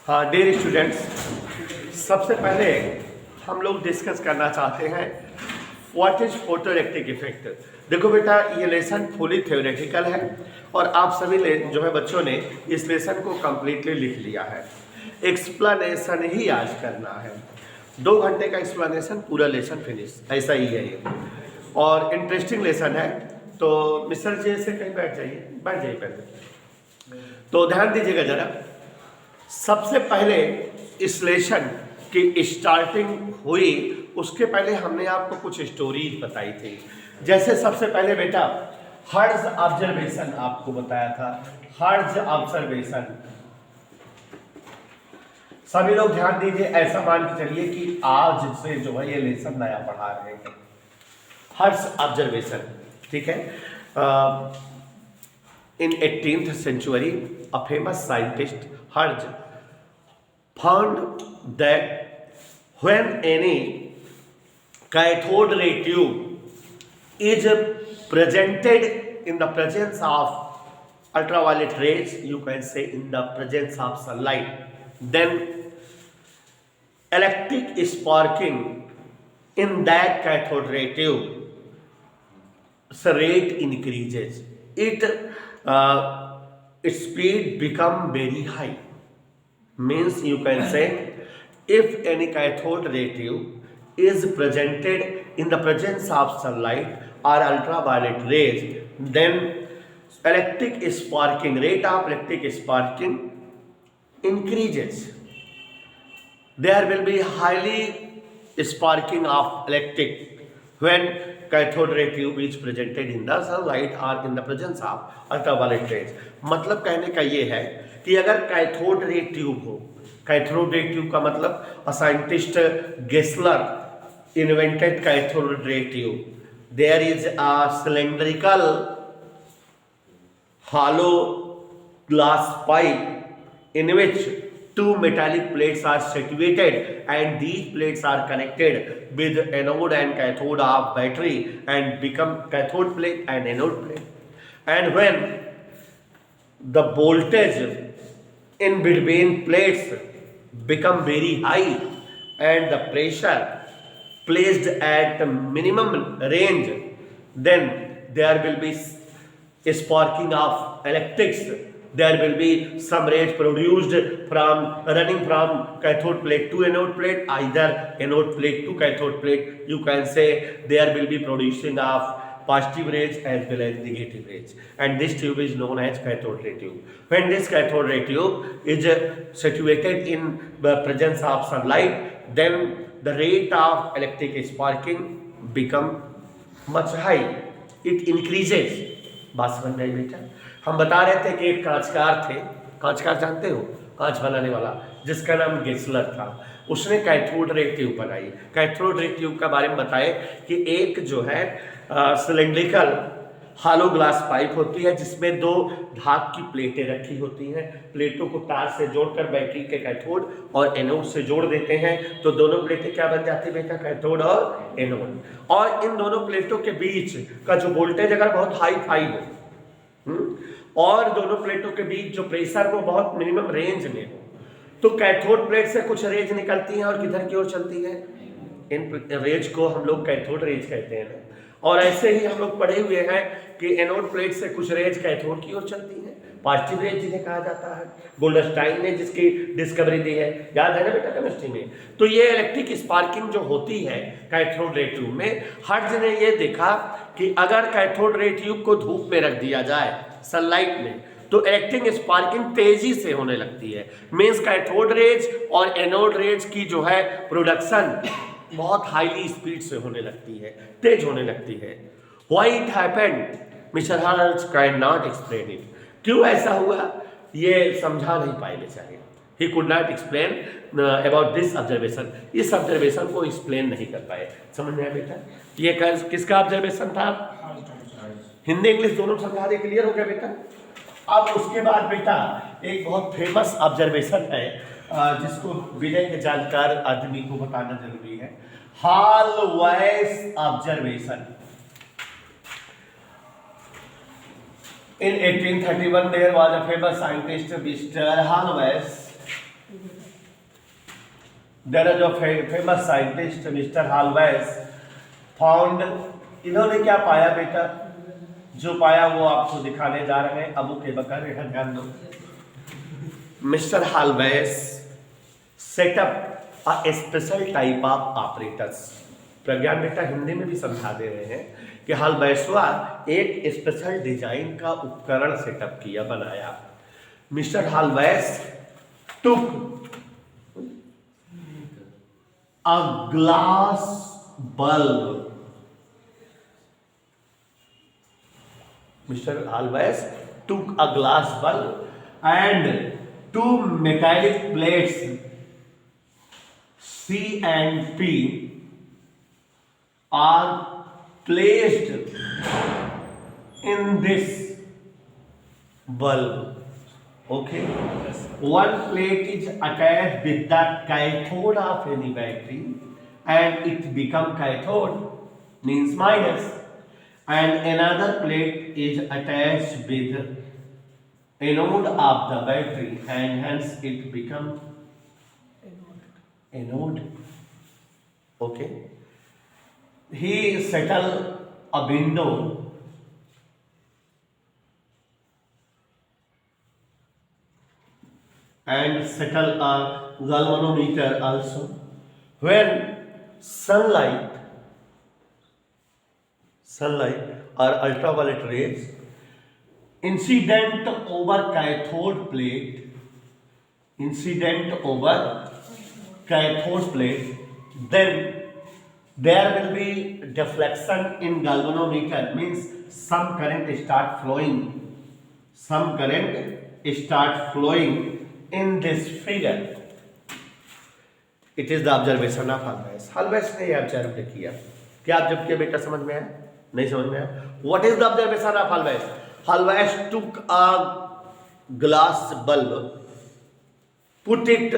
हाँ dear students, सबसे पहले हम लोग डिस्कस करना चाहते हैं व्हाट इज फोटोइलेक्ट्रिक इफेक्ट। देखो बेटा, ये लेसन फुली थ्योरेटिकल है और आप सभी जो है बच्चों ने इस लेसन को कम्प्लीटली लिख लिया है। एक्सप्लेनेशन ही आज करना है, 2 घंटे का एक्सप्लेनेशन, पूरा लेसन फिनिश, ऐसा ही है ये। और इंटरेस्टिंग लेसन है, तो मिस्टर जी से कहीं बैठ जाइए पहले। तो ध्यान दीजिएगा जरा, सबसे पहले इस लेसन की स्टार्टिंग हुई, उसके पहले हमने आपको कुछ स्टोरीज बताई थी। जैसे सबसे पहले बेटा हर्ट्ज ऑब्जर्वेशन आपको बताया था। हर्ट्ज ऑब्जर्वेशन, सभी लोग ध्यान दीजिए, ऐसा मान के चलिए कि आज से जो है ये लेसन नया पढ़ा रहे हैं। हर्ट्ज ऑब्जर्वेशन, ठीक है। In 18th century, a famous scientist, Hertz, found that when any cathode ray tube is presented in the presence of ultraviolet rays, you can say in the presence of sunlight, then electric sparking in that cathode ray tube, so rate increases. Its speed become very high. Means you can say if any cathode ray tube is presented in the presence of sunlight or ultraviolet rays, then electric sparking, rate of electric sparking increases. There will be highly sparking of electric when cathode ray tube is presented in the sunlight और in the presence of ultraviolet rays. मतलब कहने का ये है कि अगर cathode ray tube हो, cathode ray tube का मतलब scientist Geissler invented cathode ray tube. There is a cylindrical hollow glass pipe in which two metallic plates are situated, and these plates are connected with anode and cathode of battery and become cathode plate and anode plate. And when the voltage in between plates become very high and the pressure placed at minimum range, then there will be sparking of electrics. There will be some rays produced from running from cathode plate to anode plate, either anode plate to cathode plate. You can say there will be producing of positive rays as well as negative rays, and this tube is known as cathode ray tube. When this cathode ray tube is situated in the presence of sunlight, then the rate of electric sparking become much high. It increases. बात समझ में आई बेटा? हम बता रहे थे कि एक कांचकार थे, कांचकार जानते हो, कांच बनाने वाला, जिसका नाम गेसलर था। उसने कैथोड रे ट्यूब बनाई। कैथोड रे ट्यूब के बारे में बताए कि एक जो है सिलेंड्रिकल हॉलो ग्लास पाइप होती है जिसमें 2 धातु की प्लेटें रखी होती हैं। प्लेटों को तार से जोड़कर बैटरी के कैथोड और एनोड से जोड़ देते हैं, तो दोनों प्लेटें क्या बन जाती है बेटा? कैथोड और एनोड। और इन दोनों प्लेटों के बीच का जो वोल्टेज अगर बहुत हाई फाई हो और दोनों प्लेटों के बीच जो प्रेशर वो बहुत मिनिमम रेंज में हो, तो कैथोड प्लेट से कुछ रेज निकलती हैं और किधर की ओर चलती है? इन रेज को हम लोग कैथोड रेज कहते हैं। और ऐसे ही हम लोग पढ़े हुए हैं कि एनोड प्लेट से कुछ रेज कैथोड की ओर चलती है, पॉजिटिव रेज जिन्हें कहा जाता है। गोल्डस्टाइन ने जिसकी डिस्कवरी दी है, याद है ना बेटा केमिस्ट्री में? तो ये इलेक्ट्रिक स्पार्किंग जो होती है कैथोड रे ट्यूब में, हर्ट्ज ने ये देखा कि अगर कैथोड रे ट्यूब को धूप में रख दिया जाए, सनलाइट में, तो इलेक्ट्रिक स्पार्किंग तेजी से होने लगती है। मींस कैथोड रेज और एनोड रेज की जो है प्रोडक्शन बहुत हाईली स्पीड से होने लगती है, तेज होने लगती है। Why it happened, mister hertz can not explain it. क्यों ऐसा हुआ ये समझा नहीं पाए बेचारे। He could not explain about this observation. इस ऑब्जर्वेशन को एक्सप्लेन नहीं कर पाए। समझ में आया बेटा? ये किसका ऑब्जर्वेशन था? हिंदी इंग्लिश दोनों समझा दे, क्लियर हो गया बेटा? अब उसके बाद बेटा एक बहुत फेमस ऑब्जर्वेशन है जिसको विनय के जानकार आदमी को बताना जरूरी है। Hallowes observation. In 1831 there was a famous scientist Mr. Hallowes there is a famous scientist mister Hallowes found, इन्होंने क्या पाया बेटा, जो पाया वो आपको दिखाने जा रहे हैं। अबू के बकर यहाँ ध्यान दो। Mister Hallowes setup a special type of operators. Pragyan बेटा हिंदी में भी समझा दे रहे हैं कि हालवेसवा एक स्पेशल डिजाइन का उपकरण सेटअप किया, बनाया। Mister Hallowes took a glass bulb, Mr. Alves took a glass bulb and two metallic plates C and P are placed in this bulb. Okay. One plate is attached with the cathode of any battery and it become cathode, means minus. And another plate is attached with anode of the battery and hence it become anode. Okay. He settle a window and settle a galvanometer also. When sunlight or ultraviolet rays incident over cathode plate, then there will be deflection in galvanometer, means some current start flowing in this figure. It is the observation of Halves. Halves ने ये observe किया। क्या observe किया बेटा, समझ में आया? नहीं समझ में आया? What is the observation of Halves? Halves took a glass bulb, put it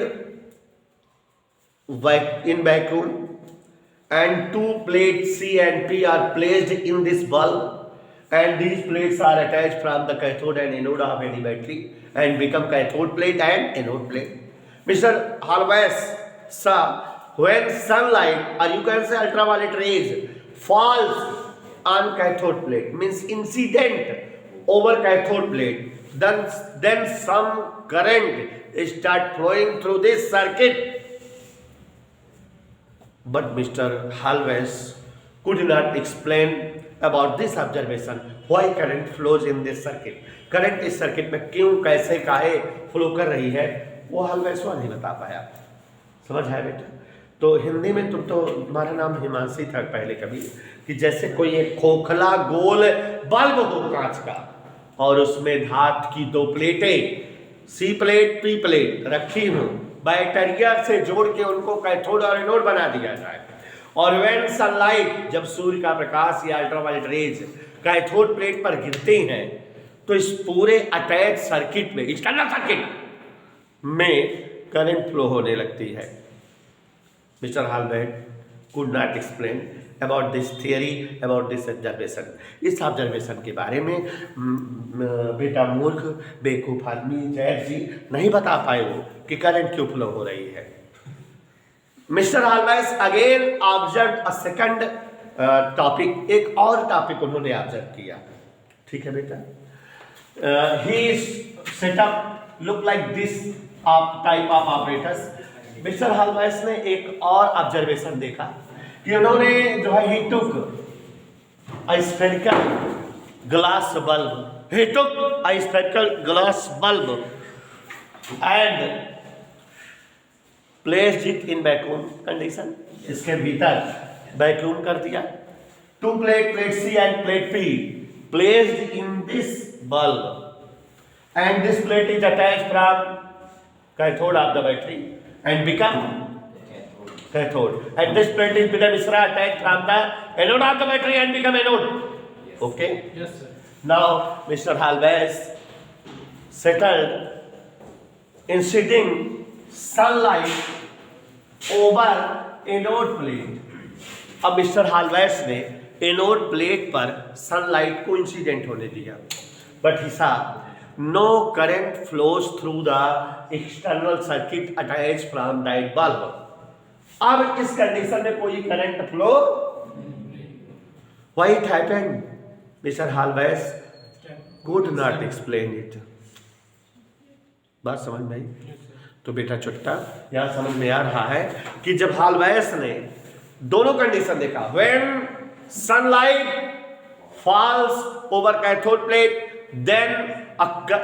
in vacuum, and two plates C and P are placed in this bulb, and these plates are attached from the cathode and anode of any battery and become cathode plate and anode plate. Mr. Halves saw when sunlight, or you can say ultraviolet rays, falls on cathode plate, means incident over cathode plate, then some current start flowing through this circuit. But Mr. Halves could not explain about this observation, why current flows in this circuit. Current इस circuit में क्यों, कैसे, काहे flow कर रही है, वो हालवेस नहीं बता पाया। समझ है बेटा? तो हिंदी में तुम्हारा नाम हिमांशी था पहले कभी, कि जैसे कोई एक खोखला गोल बल्ब हो कांच का और उसमें धात की दो प्लेटें सी प्लेट पी प्लेट रखी हूं, बैटरिया से जोड़ के उनको कैथोड और एनोड बना दिया जाए, और व्हेन सनलाइट, जब सूर्य का प्रकाश या अल्ट्रावायलेट रेज कैथोड प्लेट पर गिरते हैं तो इस पूरे अटैच सर्किट में, एक्सटर्नल सर्किट में करंट फ्लो होने लगती है। Mister Hallowes could not explain about this theory, about this observation. इस ऑब्जर्वेशन के बारे में बेटा मूर्ख बेवकूफ आदमी जैद जी नहीं बता पाए वो कि करंट क्यों फ्लो हो रही है। Mister Hallowes again observe a second topic, एक और टॉपिक उन्होंने ऑब्जर्व किया। ठीक है बेटा? He setup look like this type of operators. Mister Hallowes ने एक और ऑब्जर्वेशन देखा कि उन्होंने जो है he took a spherical glass bulb, he took a spherical glass bulb and placed it in vacuum condition, इसके भीतर वैक्यूम कर दिया। Two plate C and plate P placed in this bulb, and this plate is attached from cathode of the battery and become cathode, and this plate is become attached from the anode of the battery and become anode. Okay? Yes, sir. Now Mr. Halves settled inciding sunlight over anode plate। अब mister Hallowes ने anode plate पर sunlight को incident होने दिया, but he saw no current flows through the external circuit attach from that bulb. अब इस condition में कोई current flow, why it happened mister Hallowes could not explain it. बात समझ में आई? तो बेटा चुट्टा यहां समझ में आ रहा है कि जब हालवेस ने दोनों कंडीशन देखा, when sunlight falls over cathode plate, then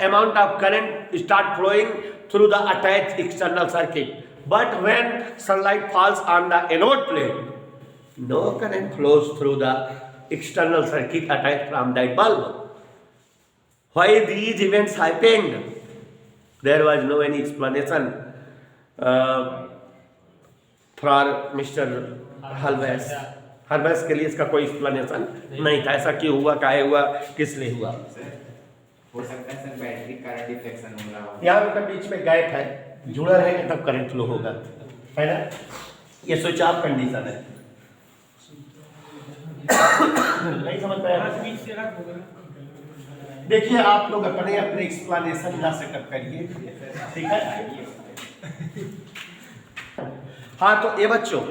amount of current start flowing through the attached external circuit. But when sunlight falls on the anode plate, no current flows through the external circuit attached from that bulb. Why these events happened? There was no any explanation for Mr. Halves. हरबस के लिए इसका कोई explanation नहीं था, ऐसा क्यों हुआ, काहे हुआ, किस लिए हुआ। हो सकता है सर बैटरी करंट डिफ्लेक्शन हो रहा हो, यहाँ पे बीच में गैप है, जुड़ा रहेगा तब करंट फ्लो होगा, है ना। ये स्विच ऑफ कंडीशन है। नहीं समझ पाया? देखिए आप लोग अपने अपने एक्सप्लेनेशन ना सेटअप करिए, ठीक है। हाँ तो ये बच्चों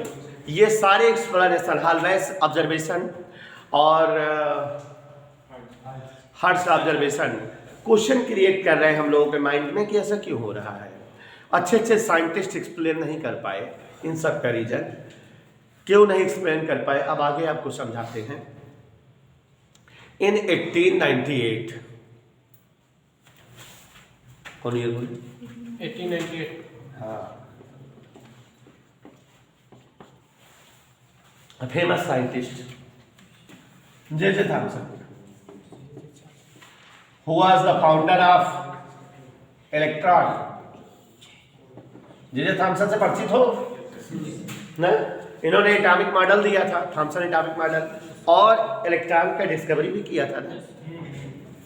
ये सारे एक्सप्लेनेशन, हालवेस ऑब्जर्वेशन और हर्ट्ज ऑब्जर्वेशन क्वेश्चन क्रिएट कर रहे हैं हम लोगों के माइंड में कि ऐसा क्यों हो रहा है। अच्छे अच्छे साइंटिस्ट एक्सप्लेन नहीं कर पाए इन सब का रीजन, क्यों नहीं एक्सप्लेन कर पाए, अब आगे आपको समझाते हैं। इन 1898 कौन ईयर बोले? 1898। हाँ, a famous scientist J.J. Thomson, who was the founder of electron। J.J. Thomson से परिचित हो ना? इन्होंने एटॉमिक मॉडल दिया था, थॉमसन एटॉमिक मॉडल, और इलेक्ट्रॉन का डिस्कवरी भी किया था ना,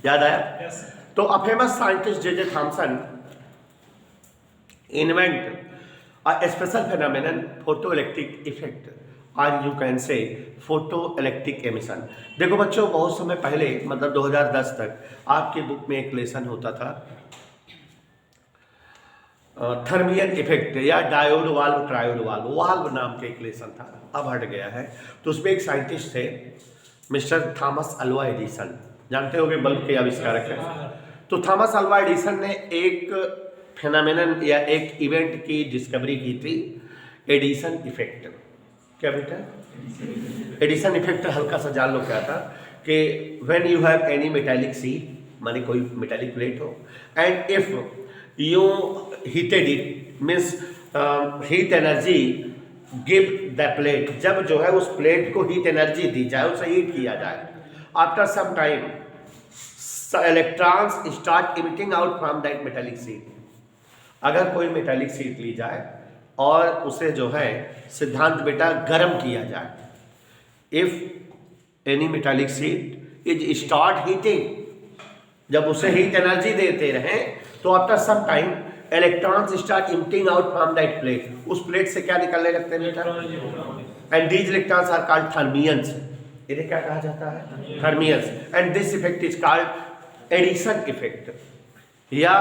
याद आया? तो a famous scientist J.J. Thomson invent a special phenomenon photoelectric effect, और you can say photoelectric emission. देखो बच्चों बहुत समय पहले मतलब 2010 तक आपके बुक में एक लेसन होता था थर्मियन इफेक्ट या डायोड वाल्व ट्रायोड वाल्व नाम के एक लेसन था, अब हट गया है। तो उसमें एक साइंटिस्ट थे मिस्टर थॉमस अल्वा एडिसन, जानते होंगे बल्ब के आविष्कारक हैं। तो थॉमस अल्वा एडिसन ने एक फेनोमेनन या एक इवेंट की डिस्कवरी की थी, एडिसन इफेक्ट। क्या बेटा? एडिसन इफेक्ट हल्का सा जान लो क्या था कि when you have any metallic seat, माने कोई मेटालिक प्लेट हो, and if you heated it means heat energy give the plate, जब जो है उस प्लेट को हीट एनर्जी दी जाए, उसे हीट किया जाए, after some time electrons start emitting out from that metallic sheet. अगर कोई मेटालिक सीट ली जाए और उसे जो है सिद्धांत बेटा गर्म किया जाए, if any metallic sheet is start heating, जब उसे हीट एनर्जी देते रहें तो after some time electrons start emitting out from that plate, उस प्लेट से क्या निकलने लगते हैं बेटा? And these electrons are called thermions. इन्हें क्या कहा जाता है? Thermions. And this effect is called Edison effect या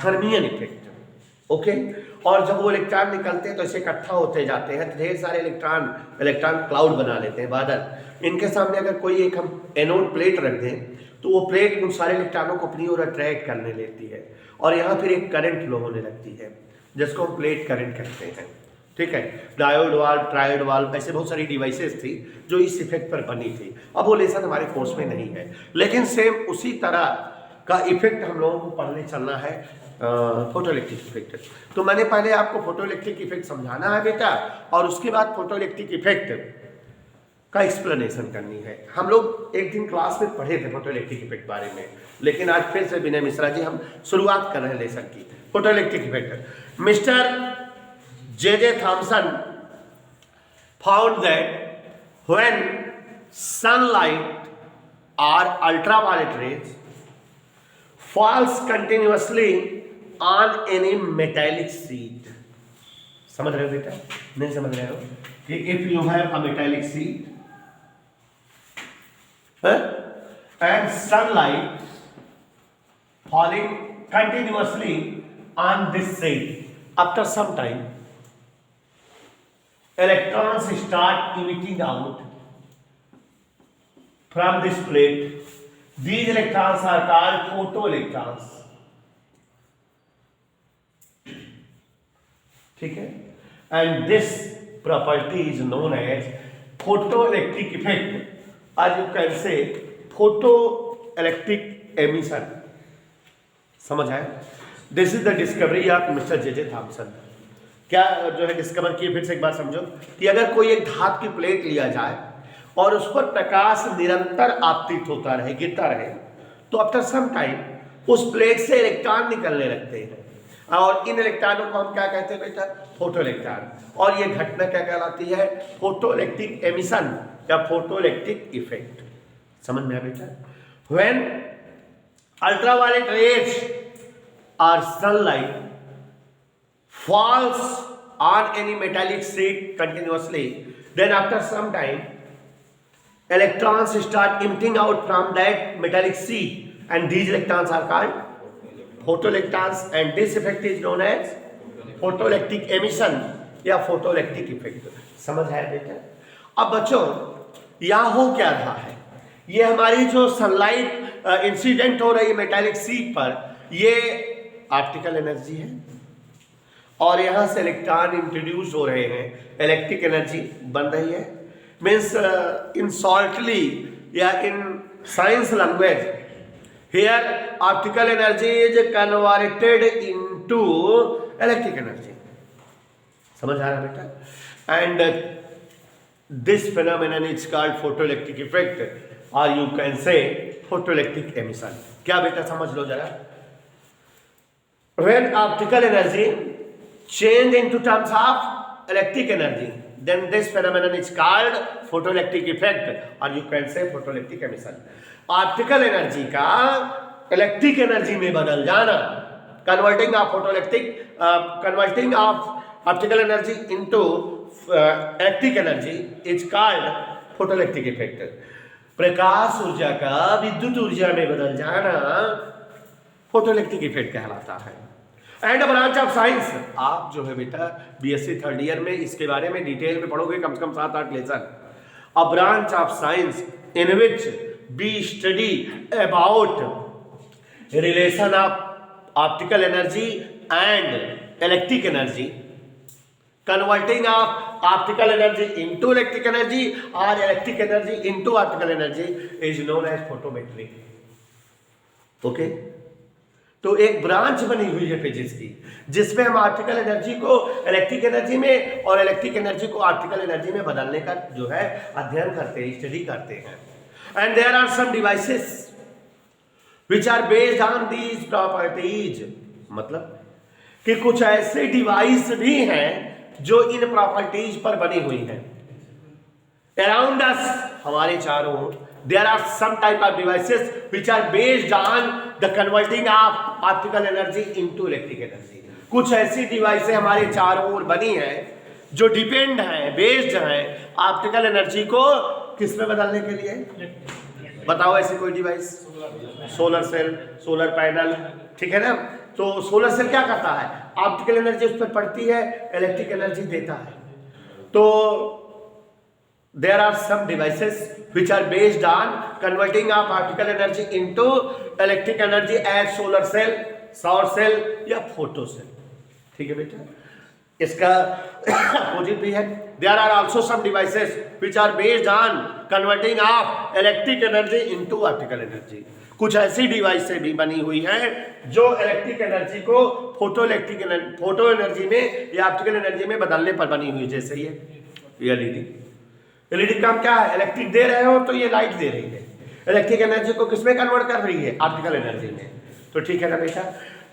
थर्मियन इफेक्ट। ओके, और जब वो इलेक्ट्रॉन निकलते हैं तो इसे इकट्ठा होते जाते हैं, ढेर सारे इलेक्ट्रॉन क्लाउड बना लेते हैं, बादल। इनके सामने अगर कोई एक हम एनोड प्लेट रख दें तो वो प्लेट उन सारे इलेक्ट्रॉनों को अपनी ओर अट्रैक्ट करने लेती है, और यहाँ फिर एक करंट फ्लो होने लगती है जिसको हम प्लेट करंट कहते हैं, ठीक है। डायोड वाल्व, ट्रायोड वाल्व, ऐसे बहुत सारी डिवाइसेस थी जो इस इफेक्ट पर बनी थी। अब वो लेसन हमारे कोर्स में नहीं है, लेकिन सेम उसी तरह का इफेक्ट हम लोगों को पढ़ने चलना है, फोटोइलेक्ट्रिक इफेक्ट। तो मैंने पहले आपको फोटोइलेक्ट्रिक इफेक्ट समझाना है बेटा, और उसके बाद फोटोइलेक्ट्रिक इफेक्ट का एक्सप्लेनेशन करनी है। हम लोग एक दिन क्लास में पढ़े थे फोटोइलेक्ट्रिक इफेक्ट बारे में, लेकिन आज फिर से विनय मिश्रा जी हम शुरुआत कर रहे हैं लेसन की। Photoelectric effect, mister J.J. Thomson found that when sunlight or ultraviolet rays falls continuously on any metallic sheet, समझ रहे हो बेटा? नहीं समझ रहे हो कि if you have a metallic sheet and sunlight falling continuously on this sheet. After some time, electrons start emitting out from this plate. These electrons are called photoelectrons. ठीक है, and this property is known as photoelectric effect, or you can say photoelectric emission. समझ आए? This is the discovery of mister J Thomson. क्या जो है discover किए, फिर से एक बार समझो कि अगर कोई एक धातु की प्लेट लिया जाए और उस पर प्रकाश निरंतर आपतित होता रहे, गिरता रहे, तो आफ्टर सम टाइम उस प्लेट से इलेक्ट्रॉन निकलने लगते हैं, और इन इलेक्ट्रॉनों को हम क्या कहते हैं बेटा? Photo electron. और ये घटना क्या कहलाती है? फोटो इलेक्ट्रिक एमिशन या फोटो इलेक्ट्रिक इफेक्ट. समझ में आया बेटा? व्हेन अल्ट्रावायलेट रेज और sunlight falls on any metallic sheet continuously, then after some time electrons start emitting out from that metallic sheet, and these electrons are called photoelectrons, and this effect is known as photoelectric emission या photoelectric effect. समझ आया बेटा? अब बच्चों यहाँ हो क्या रहा है? ये हमारी जो सनलाइट इंसिडेंट हो रही है मेटालिक शीट पर, ये ऑप्टिकल एनर्जी है, और यहाँ से इलेक्ट्रॉन इंट्रोड्यूस हो रहे हैं, इलेक्ट्रिक एनर्जी बन रही है. मीन्स इन शॉर्टली या in science language, here optical energy is converted into electric energy. समझ आ रहा है बेटा? And this phenomenon is called photoelectric effect, और you can say photoelectric emission. क्या बेटा समझ लो जरा? When optical energy change into terms of electric energy, then this phenomenon is called photoelectric effect, or you can say photoelectric emission. Optical energy का electric energy में बदल जाना, converting of photoelectric, converting of optical energy into electric energy is called photoelectric effect. प्रकाश ऊर्जा का विद्युत ऊर्जा में बदल जाना फोटोइलेक्ट्रिक इफेक्ट कहलाता है. एंड ब्रांच ऑफ साइंस, आप जो है बेटा बीएससी थर्ड ईयर में इसके बारे में डिटेल में पढ़ोगे, कम से कम 7-8 lesson. A branch of science in which we study about relation of optical energy and electric energy, converting of optical energy into electric energy और electric energy into optical energy is known as photometry. Okay, तो एक branch बनी हुई है physics की, जिसमें हम optical energy को इलेक्ट्रिक एनर्जी में और इलेक्ट्रिक एनर्जी को ऑप्टिकल एनर्जी में बदलने का जो है अध्ययन करते हैं, स्टडी करते हैं. And there are some devices which are based on these properties. मतलब कि कुछ ऐसे डिवाइस भी हैं जो इन प्रॉपर्टीज पर बनी हुई हैं. अराउंड अस, हमारे चारों ओर, there are some type of devices which are based on the converting of optical energy into electric energy. कुछ ऐसी डिवाइसें हमारे चारों ओर बनी हैं जो डिपेंड हैं, बेस्ड हैं ऑप्टिकल एनर्जी को किस में बदलने के लिए. बताओ ऐसी कोई device? Solar cell, solar panel, ठीक है ना? तो सोलर सेल क्या करता है? ऑप्टिकल एनर्जी उस पर पड़ती है, इलेक्ट्रिक एनर्जी देता है. तो there are some devices which are based on converting of optical energy into electric energy as solar cell, सौर सेल या फोटो सेल. ठीक है बेटा? इसका अपोजिट भी है. there are also some devices which are based on converting of electric energy into optical energy. कुछ ऐसी डिवाइसें भी बनी हुई हैं जो इलेक्ट्रिक एनर्जी को फोटो एनर्जी में या ऑप्टिकल एनर्जी में बदलने पर बनी हुई. जैसे ये एलईडी, एलईडी का काम क्या है? इलेक्ट्रिक दे रहे हो तो ये लाइट दे रही है, इलेक्ट्रिक एनर्जी को किसमें कन्वर्ट कर रही है? ऑप्टिकल एनर्जी में. तो ठीक है ना बेटा?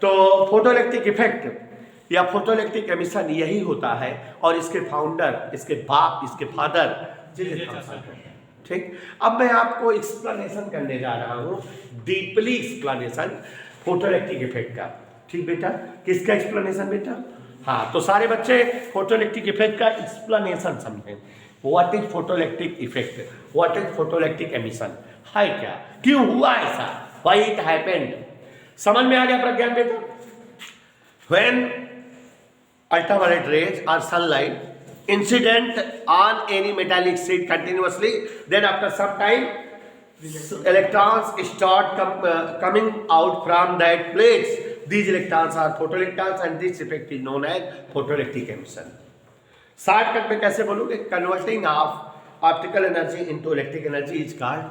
तो फोटो इलेक्ट्रिक इफेक्ट या फोटो इलेक्ट्रिक एमिशन यही होता है, और इसके फाउंडर, इसके बाप, इसके फादर जे थॉमसन. ठीक, अब मैं आपको एक्सप्लेनेशन करने जा रहा हूँ, deeply explanation photo electric effect का. ठीक बेटा? किसका एक्सप्लेनेशन बेटा? हाँ, तो सारे बच्चे फोटो इलेक्ट्रिक इफेक्ट का एक्सप्लेनेशन समझें. What is photoelectric effect? What is photoelectric emission? है क्या? क्यों हुआ ऐसा? Why it happened? समझ में आ गया प्रज्ञान बेटा? When ultraviolet rays or sunlight incident on any metallic sheet continuously, then after some time electrons start coming out from that plates. These electrons are photoelectrons and this effect is known as photoelectric emission. Shortcut में कैसे बोलोगे? Converting of optical energy into electric energy is called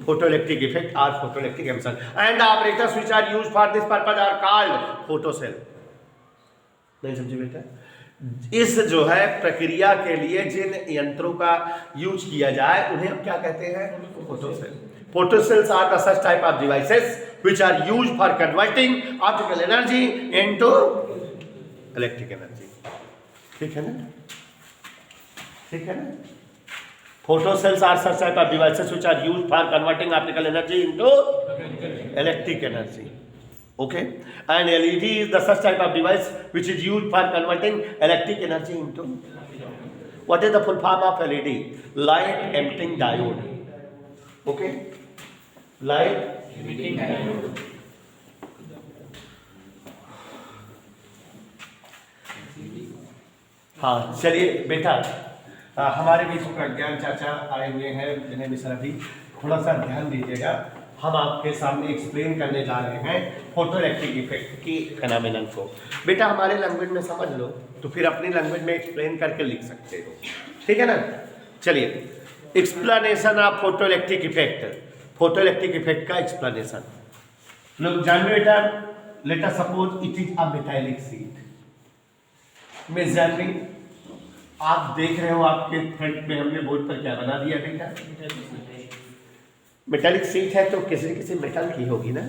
photoelectric effect or photoelectric emission, and the apparatus which are used for this purpose are called photocell. नहीं समझे बेटा? इस जो है प्रक्रिया के लिए जिन यंत्रों का यूज किया जाए उन्हें हम क्या कहते हैं? Photocell. Photocells are the such type of devices which are used for converting optical energy into electric energy. ठीक है ना? ठीक है ना? Photocells are such type of devices which are used for converting optical energy into electric energy. Okay, and LED is the such type of device which is used for converting electric energy into. What is the full form of LED? Light emitting diode. Okay, light emitting diode. हाँ चलिए बेटा, हमारे बीच प्रज्ञान चाचा आए हुए हैं, जिन्हें भी सर अभी थोड़ा सा ध्यान दीजिएगा. हम आपके सामने एक्सप्लेन करने जा रहे हैं फोटो इलेक्ट्रिक इफेक्ट की फेनोमेनन को. बेटा हमारे लैंग्वेज में समझ लो तो फिर अपनी लैंग्वेज में एक्सप्लेन करके लिख सकते हो. ठीक है ना? चलिए, explanation of photo electric effect. Photo electric effect का एक्सप्लेनेशन लोग जान बेटा. Let us suppose it is a metallic sheet. Miss Janvi, आप देख रहे हो आपके फ्रंट में हमने बोर्ड पर क्या बना दिया बेटा? मेटालिक शीट है तो किसी न किसी मेटल की होगी ना.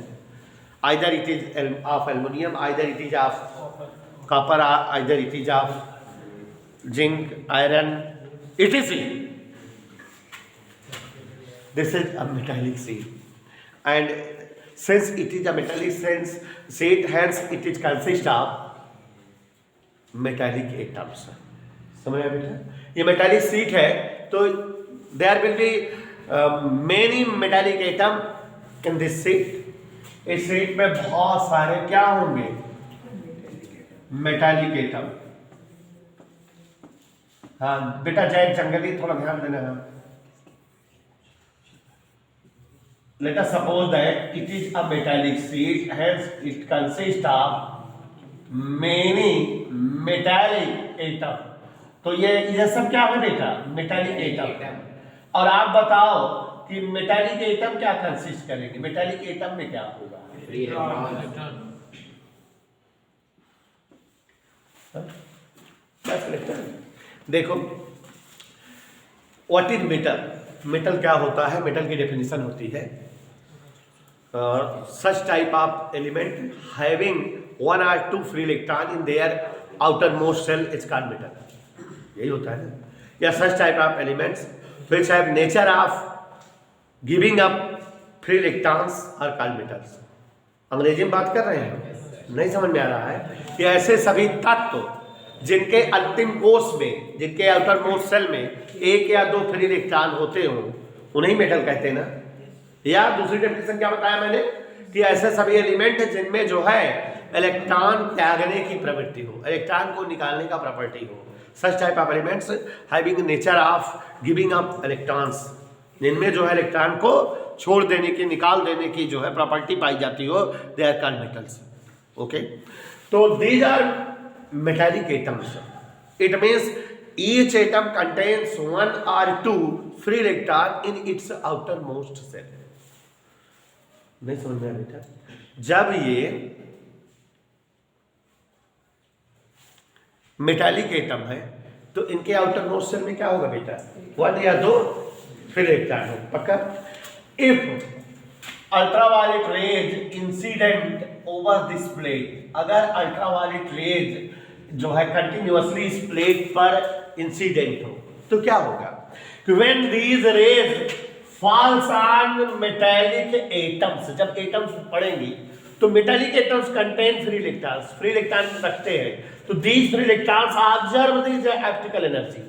Either it is of aluminium, either it is of copper, either it is of zinc, iron, it is this is a metallic sheet and since it is a metallic sheet hence it is consist of metallic atoms. समझ आया बेटा? ये metallic sheet है तो there will be many metallic atom in this sheet. इस sheet में बहुत सारे क्या होंगे? Metallic atom. हाँ बेटा जय जंगली थोड़ा ध्यान देना. Let us suppose that it is a metallic sheet, hence it consists of many metallic atom. तो ये सब क्या है बेटा? Metallic atom. और आप बताओ कि मेटालिक एटम क्या कंसिस्ट करेंगे? मेटालिक एटम में क्या होगा? देखो, व्हाट इज मेटल? मेटल क्या होता है? मेटल की डेफिनेशन होती है such type of element having one or two free electron in their outermost shell is called metal. यही होता है ना? या such type of elements which have nature of giving up free electrons are called metals. अंग्रेजी में बात कर रहे हैं? नहीं समझ में आ रहा है? कि ऐसे सभी तत्व जिनके अंतिम कोष में, जिनके आउटर मोस्ट सेल में एक या दो फ्री इलेक्ट्रॉन होते हो, उन्हें मेटल कहते हैं ना. या दूसरी डेफिनेशन क्या बताया मैंने? कि ऐसे सभी एलिमेंट जिनमें जो है इलेक्ट्रॉन त्यागने की प्रवृत्ति हो, इलेक्ट्रॉन को निकालने का प्रॉपर्टी हो. Such type of elements having nature of giving up electrons, जिनमें जो है इलेक्ट्रॉन को छोड़ देने की, निकाल देने की जो है प्रॉपर्टी पाई जाती हो, they are called metals. Okay, तो these are metallic atoms. It means each atom contains one or two free electron in its outermost shell. नहीं समझ में आया बेटा? जब ये मेटालिक एटम है तो इनके आउटर मोस्ट सेल में क्या होगा बेटा? वन या दो फ्री इलेक्ट्रॉन हो. पक्का? If ultraviolet rays incident over this plate, अगर अल्ट्रावायलेट रेज जो है कंटिन्यूअसली इस प्लेट पर इंसिडेंट हो तो क्या होगा? When these rays falls on metallic atoms, जब एटम्स पड़ेंगी तो metallic atoms contain free electrons, free electron रखते हैं. तो these free electrons observe these optical energy.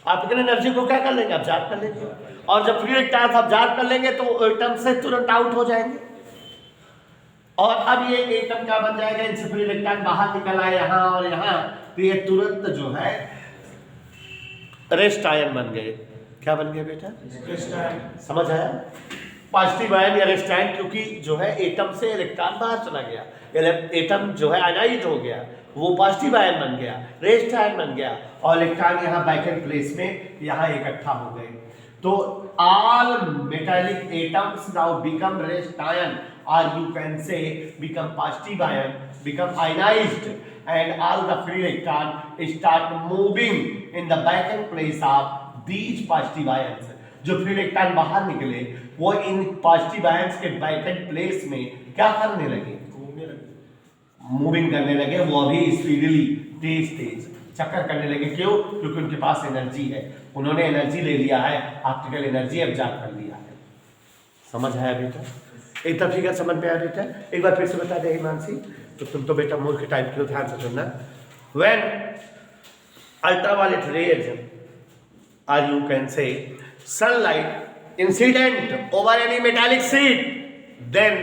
Optical energy को क्या कर लेंगे? ऑब्जर्व कर लेंगे. और जब फ्री इलेक्ट्रॉन्स ऑब्जर्व कर लेंगे तो एटम से तुरंत आउट हो जाएंगे. और अब ये एटम क्या बन जाएगा, इनसे फ्री इलेक्ट्रॉन बाहर निकल आए यहाँ और यहाँ, तो ये तुरंत जो है रेस्ट आयन बन गए। क्या बन गए बेटा? Rest ion. समझ आया? पॉजिटिव आयन या रेस्ट आयन, क्योंकि जो है एटम से इलेक्ट्रॉन बाहर चला गया, एटम जो है आयनाइज हो गया, वो पॉजिटिव आयन बन गया, रेस्ट आयन बन गया, और इलेक्ट्रॉन यहाँ वैकेंट प्लेस में यहाँ इकट्ठा हो गए। तो all metallic atoms now become rest ion, or you can say become positive ion, become ionized, and all the free electron start moving in the vacant place of these positive ions. जो free electron बाहर निकले वो in positive ions के vacant place में क्या करने लगे? Moving करने लगे। वो अभी स्पीडली तेज चक्कर करने लगे। क्यों? क्योंकि उनके पास एनर्जी है, उन्होंने एनर्जी ले लिया है, ऑप्टिकल एनर्जी ऑब्जर्व कर लिया है। समझ आया बेटा? एक तो फिगर समझ में आया बेटा? एक बार फिर से बता दे हिमांशी, तो तुम तो बेटा मूर्ख टाइप के हो, ध्यान से सुनना। व्हेन अल्ट्रावायलेट रेज और यू कैन से sunlight incident over any metallic sheet, then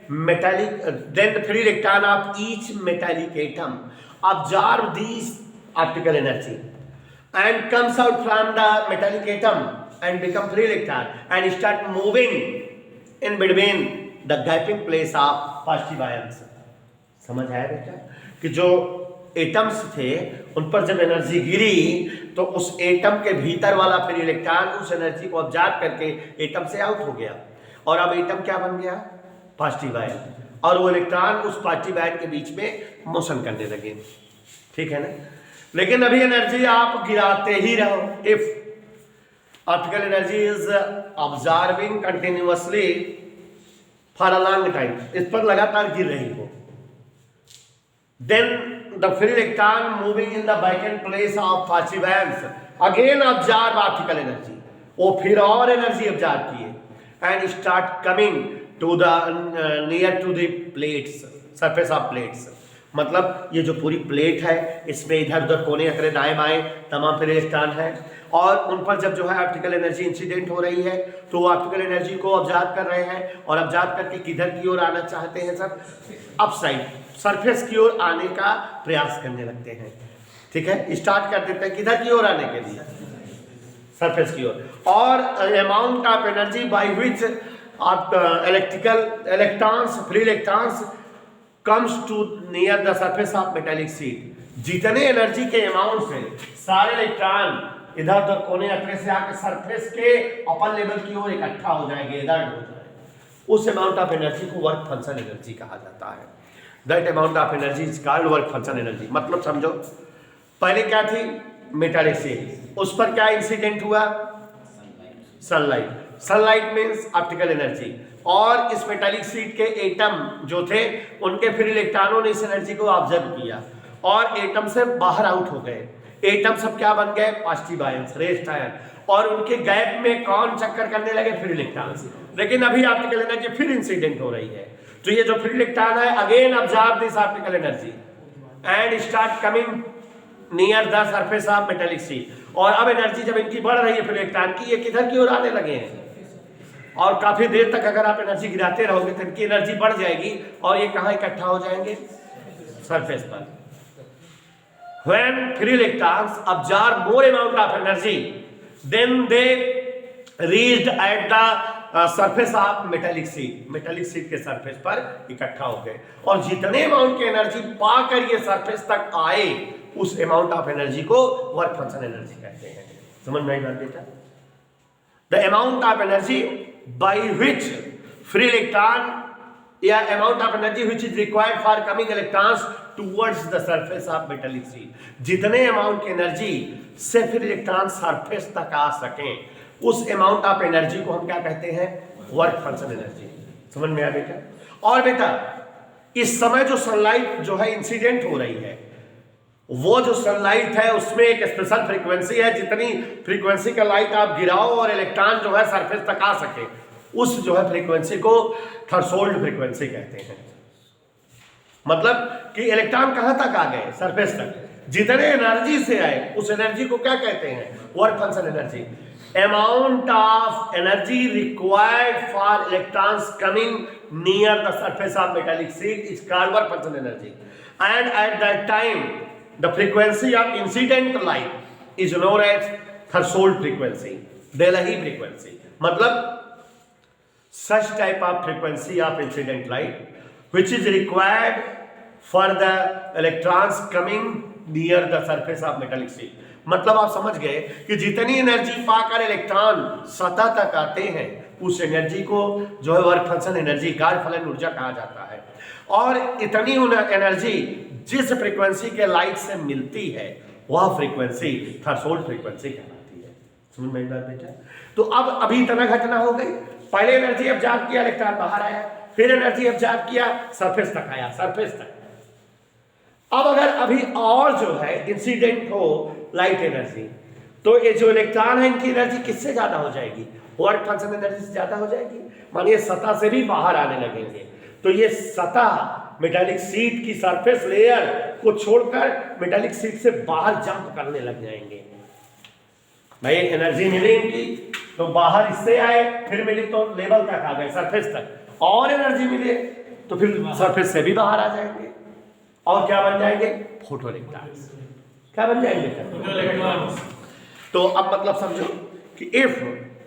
the free electron of each metallic atom absorb these optical energy and comes out from the metallic atom and become free electron and start moving in between the gaping place of positive ions. समझ आया बेटा? कि जो atoms थे उन पर जब energy गिरी तो उस एटम के भीतर वाला फिर इलेक्ट्रॉन उस एनर्जी को ऑब्जर्व करके एटम से आउट हो गया, और अब एटम क्या बन गया? पॉजिटिव आयन, और वो इलेक्ट्रॉन उस पॉजिटिव आयन के बीच में मोशन करने लगे। ठीक है ना? लेकिन अभी एनर्जी आप गिराते ही रहो। If optical energy is observing continuously for a long time, इस पर लगातार गिर रही हो, then the free electron moving in the vacant place of positive ions again absorb optical energy, वो फिर और एनर्जी ऑब्जर्व किए and start coming to the near to the plates, surface of plates। मतलब ये जो पूरी प्लेट है इसमें इधर उधर कोने अकड़े दाएं बाएं तमाम फ्री इलेक्ट्रॉन है, और उन पर जब जो है ऑप्टिकल एनर्जी इंसिडेंट हो रही है तो वो ऑप्टिकल एनर्जी को ऑब्जर्व कर रहे हैं, और ऑब्जर्व करके किधर की ओर आना चाहते हैं सर? अपसाइड, सरफेस की ओर आने का प्रयास करने लगते हैं। ठीक है? स्टार्ट कर देते हैं किधर की ओर आने के लिए? सरफेस की ओर। और amount of energy by which electrons free electrons comes to near the surface of metallic sheet, जितने एनर्जी के अमाउंट से सारे इलेक्ट्रॉन इधर उधर कोने अकड़े से आकर सरफेस के अपर लेवल की ओर इकट्ठा हो जाएंगे, इधर हो जाए, उस अमाउंट ऑफ एनर्जी को वर्क फंक्शन एनर्जी कहा जाता है। That amount of energy is called work function energy. मतलब समझो, पहले क्या थी? मेटालिक शीट, उस पर क्या इंसिडेंट हुआ? Sunlight. Sunlight means optical energy, और इस मेटालिक शीट के एटम जो थे उनके फिर इलेक्ट्रॉनों ने इस एनर्जी को ऑब्जर्व किया और एटम से बाहर आउट हो गए। एटम सब क्या बन गए? पॉजिटिव आयंस, रेस्ट आयन, और उनके गैप में कौन चक्कर करने लगे? फिर इलेक्ट्रॉन। लेकिन अभी ऑप्टिकल एनर्जी फिर इंसिडेंट हो रही है, तो ये जो फ्री इलेक्ट्रॉन है again observe this optical energy and start coming near the surface of metallic sheet, और अब एनर्जी जब इनकी बढ़ रही है फ्री इलेक्ट्रॉन की, ये किधर की ओर आने लगे हैं, और काफी देर तक अगर आप एनर्जी गिराते रहोगे तो इनकी एनर्जी बढ़ जाएगी और ये कहाँ इकट्ठा हो जाएंगे? सरफेस पर। When free electrons absorb more amount of energy, then they reached at the surface of metallic sheet, metallic sheet के सरफेस पर इकट्ठा हो गए, और जितने अमाउंट की एनर्जी पाकर ये सरफेस तक आए उस अमाउंट ऑफ एनर्जी को वर्क फंक्शन एनर्जी कहते हैं। समझ में आई बात बेटा? The amount of energy by which free electron या amount of energy which is required for coming electrons towards the surface of metallic sheet, जितने अमाउंट की एनर्जी से फिर इलेक्ट्रॉन सरफेस तक आ सकें उस अमाउंट ऑफ एनर्जी को हम क्या कहते हैं? Work function energy. समझ में आया बेटा? और बेटा इस समय जो सनलाइट जो है इंसिडेंट हो रही है, वो जो सनलाइट है उसमें एक स्पेशल फ्रीक्वेंसी है, जितनी फ्रीक्वेंसी का लाइट आप गिराओ और इलेक्ट्रॉन जो है सरफेस तक आ सके, उस जो है फ्रीक्वेंसी को थ्रेशोल्ड फ्रीक्वेंसी कहते हैं। मतलब कि इलेक्ट्रॉन कहां तक आ गए? सरफेस तक। जितने एनर्जी से आए उस एनर्जी को क्या कहते हैं? Work function energy. amount of energy required for electrons coming near the surface of metallic sheet is called work function energy, and at that time the frequency of incident light is known as threshold frequency, Delhi frequency. मतलब such type of frequency of incident light which is required for the electrons coming near the surface of metallic sheet. मतलब आप समझ गए कि जितनी energy पाकर electron सतह तक आते हैं उस एनर्जी को जो है वर्क फंक्शन एनर्जी, कार्य फलन ऊर्जा कहा जाता है। और इतनी एनर्जी जिस फ्रीक्वेंसी के लाइट से मिलती है वह फ्रीक्वेंसी थ्रेशोल्ड फ्रीक्वेंसी कहलाती है। समझ में बात बेटा? तो अब अभी इतना घटना हो गई, पहले एनर्जी एब्जॉर्ब किया, इलेक्ट्रॉन बाहर आया, फिर एनर्जी एब्जॉर्ब किया, सरफेस तक आया, सरफेस तक। अब अगर अभी और जो है इंसिडेंट हो लाइट एनर्जी, तो ये जो इलेक्ट्रॉन है इनकी एनर्जी किससे ज्यादा हो जाएगी? वर्क फंक्शन एनर्जी से ज्यादा हो जाएगी। मानिए सतह से भी बाहर आने लगेंगे, तो ये सतह मेटालिक शीट की सरफेस लेयर को छोड़कर मेटालिक शीट से बाहर जंप करने लग जाएंगे। भाई एनर्जी मिली इनकी तो बाहर इससे आए, फिर मिली तो लेवल तक आ गए, सरफेस तक, और एनर्जी मिले तो फिर सरफेस से भी बाहर आ जाएंगे और क्या बन जाएंगे? Photo electrons. क्या बन जाएंगे? Photo electrons. तो अब मतलब समझो कि इफ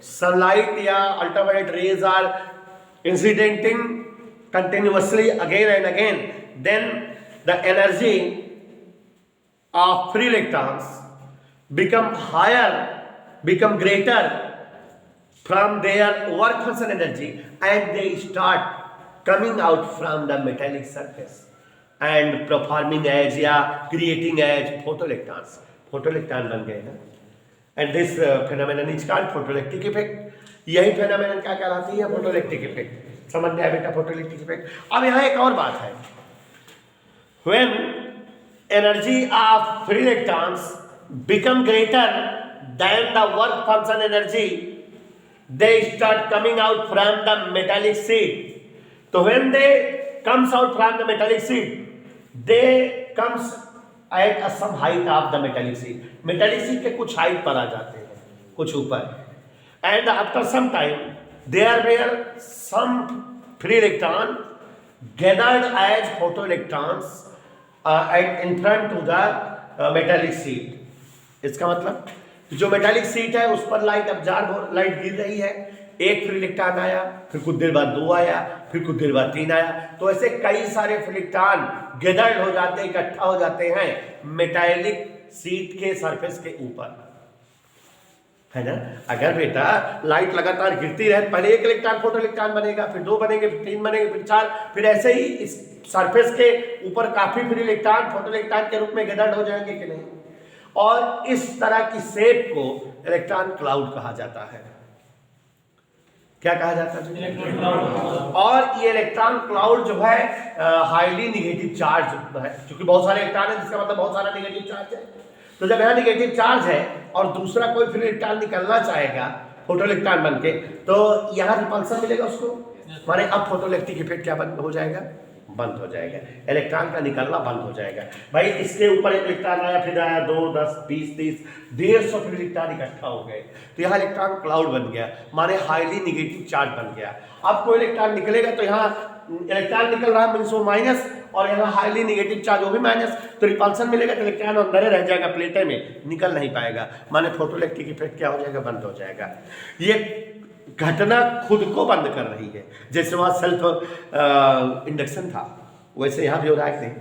सनलाइट या ultraviolet rays are incidenting continuously again and again, then the energy of free electrons become higher, become greater from their work function energy, and they start coming out from the metallic surface and performing as या creating as photoelectrons. Photoelectron बन गए ना, and this phenomenon is called photoelectric effect. यही phenomenon क्या कहलाती है? photoelectric effect. समझ में आया बेटा photoelectric effect? अब यहाँ एक और बात है, when energy of free electrons become greater than the work function energy, they start coming out from the metallic sheet. So when they comes out from the metallic sheet, they comes at some height of the metallic sheet. metallic sheet के कुछ height पर आ जाते हैं, कुछ ऊपर, and after some time there were some free electron gathered as photoelectrons and in front to the metallic sheet. इसका मतलब जो मेटालिक शीट है उस पर लाइट अब्जॉर्ब, लाइट गिर रही है, एक फ्री इलेक्ट्रॉन आया, फिर कुछ देर बाद दो आया, फिर कुछ देर बाद तीन आया, तो ऐसे कई सारे फ्री इलेक्ट्रॉन गैदर्ड हो जाते हैं, इकट्ठा हो जाते हैं मेटालिक शीट के सरफेस के ऊपर, है ना। अगर बेटा लाइट लगातार गिरती रहे, पहले एक इलेक्ट्रॉन फोटो इलेक्ट्रॉन बनेगा, फिर दो बनेंगे, फिर तीन बनेंगे, फिर चार, फिर ऐसे ही इस सरफेस के ऊपर काफी फ्री इलेक्ट्रॉन फोटो इलेक्ट्रॉन के रूप में गैदर्ड हो जाएंगे कि नहीं। और इस तरह की शेप को इलेक्ट्रॉन क्लाउड कहा जाता है। क्या कहा जाता है? Electron cloud. और ये इलेक्ट्रॉन क्लाउड जो है हाईली निगेटिव चार्ज है, क्योंकि बहुत सारे इलेक्ट्रॉन है, जिसका मतलब बहुत सारा निगेटिव चार्ज है। तो जब यहाँ निगेटिव चार्ज है और दूसरा कोई फ्री इलेक्ट्रॉन निकलना चाहेगा फोटो इलेक्ट्रॉन बन के, तो यहाँ रिपल्सन मिलेगा उसको, माने अब फोटो इलेक्ट्रिक इफेक्ट क्या बंद हो जाएगा? बंद हो जाएगा, इलेक्ट्रॉन का निकलना बंद हो जाएगा। भाई इसके ऊपर एक इलेक्ट्रॉन आया, फिर आया 2, 10, 20, 30, 150 फिर इलेक्ट्रॉन इकट्ठा हो गए, तो यहाँ इलेक्ट्रॉन क्लाउड बन गया, माने हाईली निगेटिव चार्ज बन गया। अब कोई इलेक्ट्रॉन निकलेगा तो यहाँ इलेक्ट्रॉन निकल रहा है मीन्स वो माइनस, और यहाँ हाईली निगेटिव चार्ज वो भी माइनस, तो रिपल्सन मिलेगा तो इलेक्ट्रॉन अंदर ही रह जाएगा प्लेटे में, निकल नहीं पाएगा, माने फोटो इलेक्ट्रिक इफेक्ट क्या हो जाएगा? बंद हो जाएगा। ये घटना खुद को बंद कर रही है, जैसे वहाँ सेल्फ इंडक्शन था वैसे यहाँ भी हो रहा है नहीं।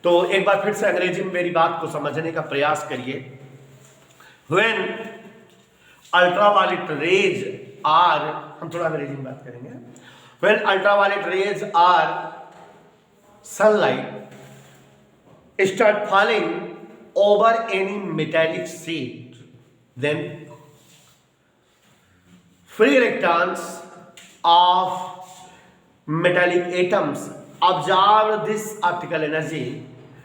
तो एक बार फिर से अंग्रेजी में मेरी बात को समझने का प्रयास करिए। When ultraviolet rays are, हम थोड़ा अंग्रेजी में बात करेंगे। When ultraviolet rays are sunlight start falling over any metallic sheet, then free electrons of metallic atoms absorb this optical energy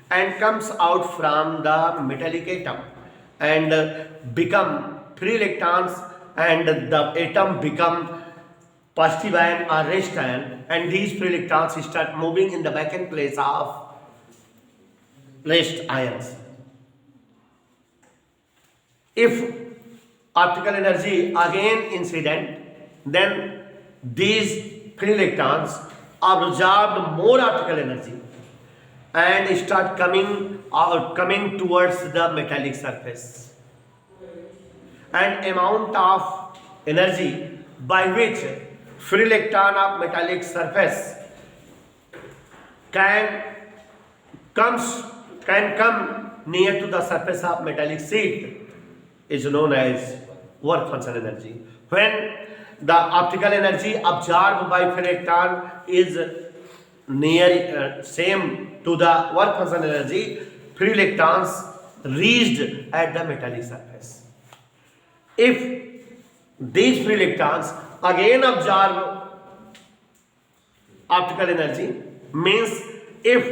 and comes out from the metallic atom and become free electrons, and the atom become positive ion or rest ion, and these free electrons start moving in the vacant place of rest ions. If optical energy again incident, then these free electrons absorbed more optical energy and start coming towards the metallic surface. And amount of energy by which free electron of metallic surface can come near to the surface of metallic sheet is known as work function energy. When the optical energy absorbed by free electron is near same to the work function energy, free electrons reached at the metallic surface. If these free electrons again absorb optical energy, means if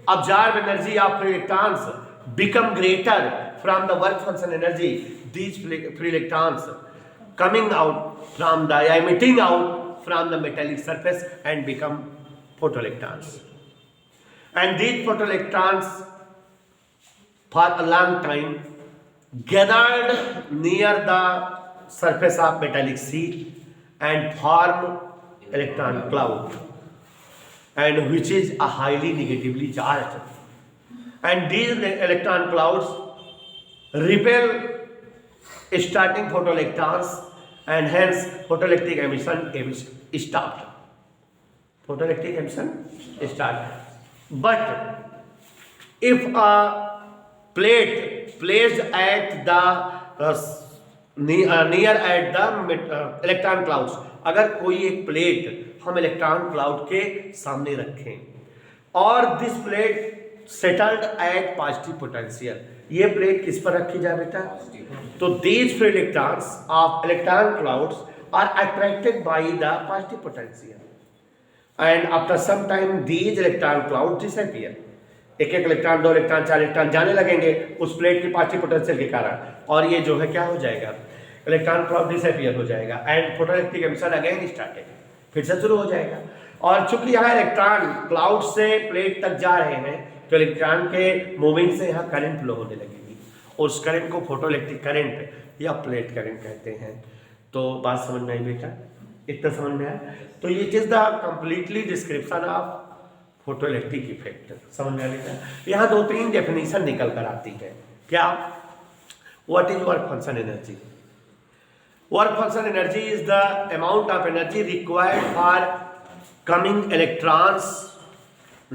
absorbed energy of free electrons become greater from the work function energy, these free electrons coming out from the emitting out from the metallic surface and become photoelectrons. And these photoelectrons for a long time gathered near the surface of metallic sheet and form electron cloud, and which is a highly negatively charged. And these electron clouds repel starting photoelectrons, and hence photoelectric emission stopped. Photoelectric emission started. But if a plate placed at the near at the electron clouds, अगर कोई एक plate हम electron cloud के सामने रखें और this plate settled at positive potential, ये plate किस पर रखी जाए बेटा? तो these free electrons of electron clouds are attracted by the positive potential, and after some time these electron cloud disappear. एक एक इलेक्ट्रॉन, 2 इलेक्ट्रॉन, 4 इलेक्ट्रॉन जाने लगेंगे उस प्लेट की पॉजिटिव पोटेंशियल के कारण, और ये जो है क्या हो जाएगा, इलेक्ट्रॉन क्लाउड डिसअपीयर हो जाएगा and photoelectric emission again started, फिर से शुरू हो जाएगा. और चूंकि यहाँ इलेक्ट्रॉन क्लाउड से प्लेट तक जा रहे हैं तो इलेक्ट्रॉन के मूविंग से यहाँ करंट फ्लो होने लगेगी, और उस करंट को फोटोइलेक्ट्रिक करंट या प्लेट करंट कहते हैं. तो बात समझ में आई बेटा? इतना समझ में आया? तो ये is the completely description of photoelectric effect. समझ में आ बेटा? यहाँ 2-3 डेफिनेशन निकल कर आती है. क्या? What is work function energy? Work function energy is the amount of energy required for coming electrons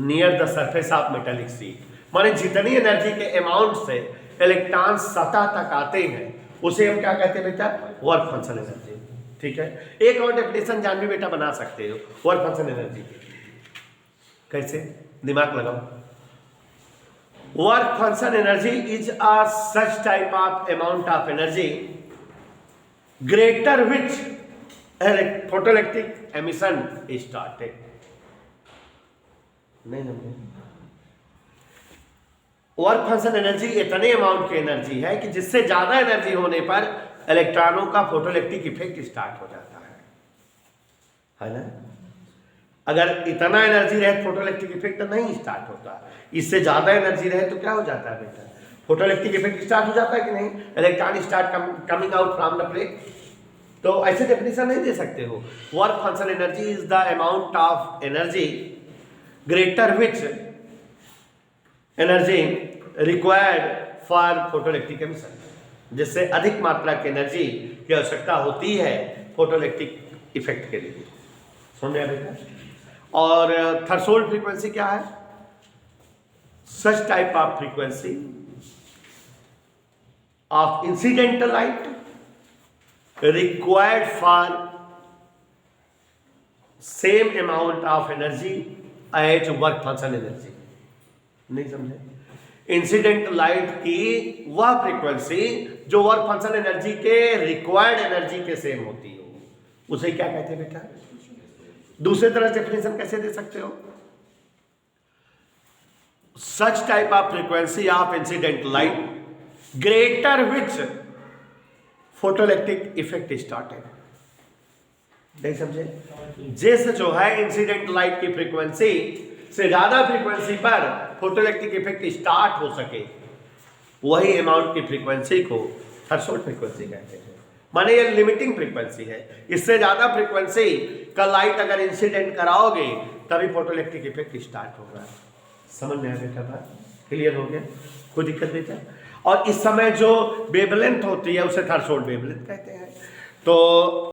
near the surface of metallic sheet. माने जितनी एनर्जी के अमाउंट से इलेक्ट्रॉन सतह तक आते हैं उसे हम क्या कहते हैं बेटा? Work function energy. ठीक है, एक और डेफिनेशन जान भी बेटा बना सकते हो वर्क फंक्शन एनर्जी. कैसे? दिमाग लगाओ. Work function energy is a such type of amount of energy greater which photoelectric emission is started. नहीं समझे? वर्क फंक्शन एनर्जी इतने अमाउंट की एनर्जी है कि जिससे ज्यादा एनर्जी होने पर इलेक्ट्रॉनों का फोटोइलेक्ट्रिक इफेक्ट स्टार्ट हो जाता है ना? अगर इतना एनर्जी रहे फोटोइलेक्ट्रिक इफेक्ट नहीं स्टार्ट होता, इससे ज्यादा एनर्जी रहे तो क्या हो जाता है बेटा? फोटोइलेक्ट्रिक इफेक्ट स्टार्ट हो जाता है कि नहीं? Electron start coming out from the plate. तो ऐसे डेफिनेशन नहीं दे सकते हो. Work function energy is the amount of energy greater which energy required for photoelectric emission, जिससे अधिक मात्रा की एनर्जी की आवश्यकता होती है फोटोइलेक्ट्रिक इफेक्ट के लिए. समझ में आ रहा है? और थ्रेशोल्ड फ्रीक्वेंसी क्या है? Such type of frequency of incidental light required for same amount of energy as work function energy. नहीं समझे? इंसिडेंट लाइट की वह फ्रीक्वेंसी जो वर्क फंक्शन एनर्जी के रिक्वायर्ड एनर्जी के सेम होती हो, उसे क्या कहते हैं बेटा? दूसरे तरह डेफिनेशन कैसे दे सकते हो? सच type of frequency of incident light greater which photoelectric effect started. नहीं समझे? जैसे जो है इंसिडेंट लाइट की फ्रीक्वेंसी से ज्यादा फ्रीक्वेंसी पर फोटोइलेक्ट्रिक इफेक्ट स्टार्ट हो सके, वही अमाउंट की फ्रीक्वेंसी को थ्रेशोल्ड फ्रीक्वेंसी कहते हैं. माने ये लिमिटिंग फ्रीक्वेंसी है। इससे ज़्यादा फ्रीक्वेंसी का लाइट अगर इंसिडेंट कराओगे तभी फोटोइलेक्ट्रिक इफेक्ट स्टार्ट होगा। समझ में आ गया बात? क्लियर हो गया? कोई दिक्कत नहीं था। और इस समय जो वेवलेंथ होती है उसे थ्रेशोल्ड वेवलेंथ कहते हैं। तो